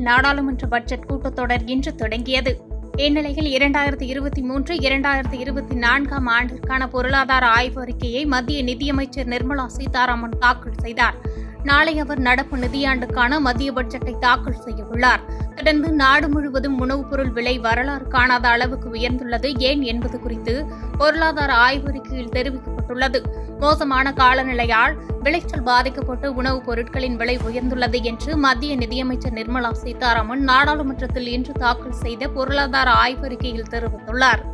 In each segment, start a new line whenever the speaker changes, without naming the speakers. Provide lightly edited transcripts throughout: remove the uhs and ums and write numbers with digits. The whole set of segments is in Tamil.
நாடாளுமன்ற பட்ஜெட் கூட்டத்தொடர் இன்று தொடங்கியது. இந்நிலையில் 2023-2024 ஆண்டிற்கான பொருளாதார ஆய்வு அறிக்கையை மத்திய நிதியமைச்சர் நிர்மலா சீதாராமன் தாக்கல் செய்தார். நாளை அவர் நடப்பு நிதியாண்டுக்கான மத்திய பட்ஜெட்டை தாக்கல் செய்யவுள்ளார். தொடர்ந்து நாடு முழுவதும் உணவுப் பொருள் விலை வரலாறு காணாத அளவுக்கு உயர்ந்துள்ளது ஏன் என்பது குறித்து பொருளாதார ஆய்வறிக்கையில் தெரிவிக்கப்பட்டுள்ளது. மோசமான காலநிலையால் விளைச்சல் பாதிக்கப்பட்டு உணவுப் பொருட்களின் விலை உயர்ந்துள்ளது என்று மத்திய நிதியமைச்சர் நிர்மலா சீதாராமன் நாடாளுமன்றத்தில் இன்று தாக்கல் செய்த பொருளாதார ஆய்வறிக்கையில் தெரிவித்துள்ளார்.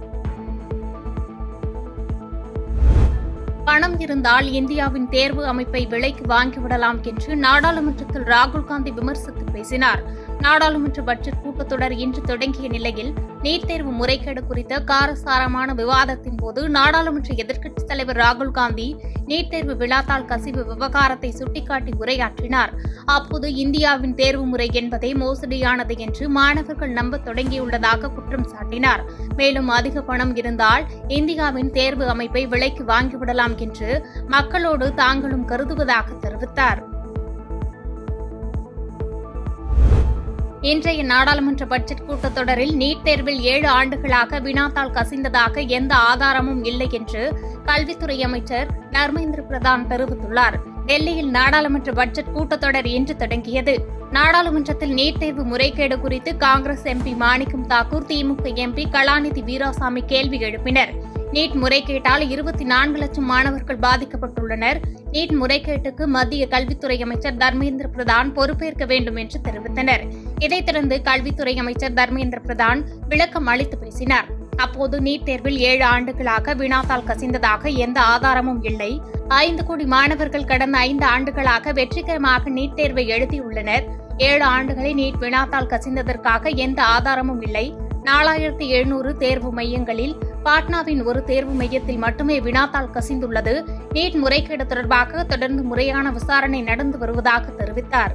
பணம் இருந்தால் இந்தியாவின் தேர்வு அமைப்பை விலைக்கு வாங்கிவிடலாம் என்று நாடாளுமன்றத்தில் ராகுல்காந்தி விமர்சித்து பேசினார். நாடாளுமன்ற பட்ஜெட் கூட்டத்தொடர் இன்று தொடங்கிய நிலையில் நீட் தேர்வு முறைகேடு குறித்த காரசாரமான விவாதத்தின் போது நாடாளுமன்ற எதிர்க்கட்சித் தலைவர் ராகுல்காந்தி நீட் தேர்வு விழாத்தாள் கசிவு விவகாரத்தை சுட்டிக்காட்டி உரையாற்றினார். அப்போது இந்தியாவின் தேர்வு முறை என்பதே மோசடியானது என்று மாணவர்கள் நம்ப தொடங்கியுள்ளதாக குற்றம் சாட்டினார். மேலும் அதிக பணம் இருந்தால் இந்தியாவின் தேர்வு அமைப்பை விலைக்கு வாங்கிவிடலாம் என்று மக்களோடு தாங்களும் கருதுவதாக தெரிவித்தார். இன்றைய நாடாளுமன்ற பட்ஜெட் கூட்டத்தொடரில் நீட் தேர்வில் 7 ஆண்டுகளாக வினாத்தாள் கசிந்ததாக எந்த ஆதாரமும் இல்லை என்று கல்வித்துறை அமைச்சர் தர்மேந்திர பிரதான் தெரிவித்துள்ளார். டெல்லியில் நாடாளுமன்ற பட்ஜெட் கூட்டத்தொடர் இன்று தொடங்கியது. நாடாளுமன்றத்தில் நீட் தேர்வு முறைகேடு குறித்து காங்கிரஸ் எம்பி மாணிக்கம் தாக்கூர், திமுக எம்பி கலாநிதி வீராசாமி கேள்வி எழுப்பினர். நீட் முறைகேட்டால் 24 லட்சம் மாணவர்கள் பாதிக்கப்பட்டுள்ளனர். நீட் முறைகேட்டுக்கு மத்திய கல்வித்துறை அமைச்சர் தர்மேந்திர பிரதான் பொறுப்பேற்க வேண்டும் என்று தெரிவித்தனர். இதைத் தொடர்ந்து கல்வித்துறை அமைச்சர் தர்மேந்திர பிரதான் விளக்கம் அளித்து பேசினார். அப்போது நீட் தேர்வில் 7 ஆண்டுகளாக வினாத்தாள் கசிந்ததாக எந்த ஆதாரமும் இல்லை. 5 கோடி மாணவர்கள் கடந்த 5 ஆண்டுகளாக வெற்றிகரமாக நீட் தேர்வை எழுதியுள்ளனர். 7 ஆண்டுகளில் நீட் வினாத்தாள் கசிந்ததற்காக எந்த ஆதாரமும் இல்லை. 4700 தேர்வு மையங்களில் பாட்னாவின் ஒரு தேர்வு மையத்தில் மட்டுமே வினாத்தாள் கசிந்துள்ளது. நீட் முறைகேடு தொடர்பாக தொடர்ந்து முறையான விசாரணை நடந்து வருவதாக தெரிவித்தார்.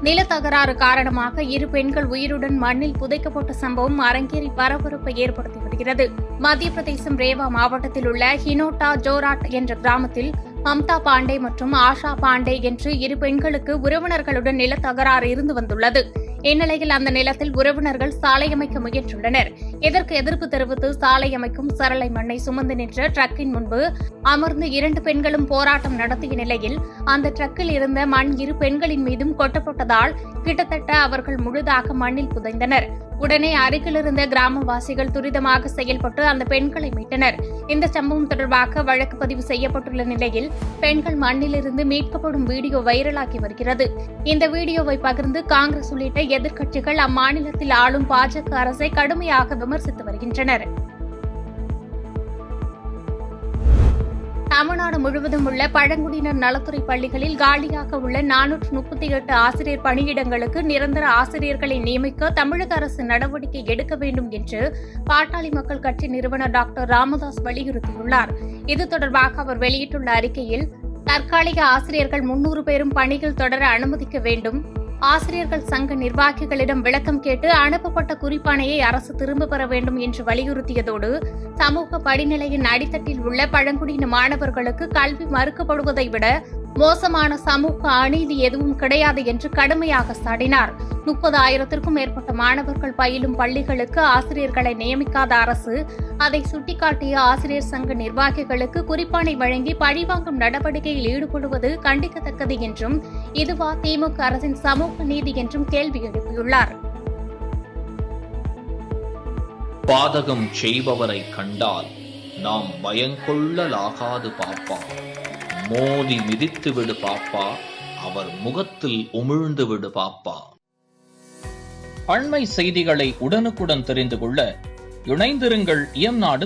நிலத்தகராறு காரணமாக 2 பெண்கள் உயிருடன் மண்ணில் புதைக்கப்பட்ட சம்பவம் அரங்கேறி பரபரப்பை ஏற்படுத்தி வருகிறது. மத்திய பிரதேசம் ரேவா மாவட்டத்தில் உள்ள ஹினோட்டா ஜோராட் என்ற கிராமத்தில் மம்தா பாண்டே மற்றும் ஆஷா பாண்டே என்று 2 பெண்களுக்கு உறவினர்களுடன் நிலத்தகராறு இருந்து வந்துள்ளது. இந்நிலையில் அந்த நிலத்தில் உறவினர்கள் சாலை அமைக்க முயன்றுள்ளனர். இதற்கு எதிர்ப்பு தெரிவித்து சாலை அமைக்கும் சரளை மண்ணை சுமந்து நின்ற ட்ரக்கின் முன்பு அமர்ந்து 2 பெண்களும் போராட்டம் நடத்திய நிலையில் அந்த ட்ரக்கில் இருந்த மண் 2 பெண்களின் மீதும் கொட்டப்பட்டதால் கிட்டத்தட்ட அவர்கள் முழுதாக மண்ணில் புதைந்தனர். உடனே அருகிலிருந்த கிராமவாசிகள் துரிதமாக செயல்பட்டு அந்த பெண்களை மீட்டனர். இந்த சம்பவம் தொடர்பாக வழக்கு பதிவு செய்யப்பட்டுள்ள நிலையில் பெண்கள் மண்ணிலிருந்து மீட்கப்படும் வீடியோ வைரலாகி வருகிறது. இந்த வீடியோவை பகிர்ந்து காங்கிரஸ் உள்ளிட்ட எதிர்க்கட்சிகள் அம்மாநிலத்தில் ஆளும் பாஜக அரசை கடுமையாக விமர்சித்து வருகின்றனர். தமிழ்நாடு முழுவதும் உள்ள பழங்குடியினர் நலத்துறை பள்ளிகளில் காலியாக உள்ள 438 ஆசிரியர் பணியிடங்களுக்கு நிரந்தர ஆசிரியர்களை நியமிக்க தமிழக அரசு நடவடிக்கை எடுக்க வேண்டும் என்று பாட்டாளி மக்கள் கட்சி நிறுவனர் டாக்டர் ராமதாஸ் வலியுறுத்தியுள்ளார். இது தொடர்பாக அவர் வெளியிட்டுள்ள அறிக்கையில், தற்காலிக ஆசிரியர்கள் 300 பேரும் பணிகள் தொடர அனுமதிக்க வேண்டும். ஆசிரியர்கள் சங்க நிர்வாகிகளிடம் விளக்கம் கேட்டு அனுப்பப்பட்ட குறிப்பாணையை அரசு திரும்பப் பெற வேண்டும் என்று வலியுறுத்தியதோடு, சமூக படிநிலையின் அடித்தட்டில் உள்ள பழங்குடியின மாணவர்களுக்கு கல்வி மறுக்கப்படுவதை விட மோசமான சமூக அநீதி எதுவும் கிடையாது என்று கடுமையாக சாடினார். 30,000க்கும் மேற்பட்ட மாணவர்கள் பயிலும் பள்ளிகளுக்கு ஆசிரியர்களை நியமிக்காத அரசு அதை சுட்டிக்காட்டிய ஆசிரியர் சங்க நிர்வாகிகளுக்கு குறிப்பாணை வழங்கி பழிவாங்கும் நடவடிக்கையில் ஈடுபடுவது கண்டிக்கத்தக்கது என்றும், இதுவா திமுக அரசின் சமூக நீதி என்றும் கேள்வி எழுப்பியுள்ளார்.
பாதகம் செய்பவரை கண்டால் நாம் பயங்கொள்ளலாகாது பாப்பா, மோதி மிதித்து விடு பாப்பா, அவர் முகத்தில் உமிழ்ந்து விடு பாப்பா. அண்மை செய்திகளை உடனுக்குடன் தெரிந்து கொள்ள இணைந்திருங்கள் இயம்நாடு.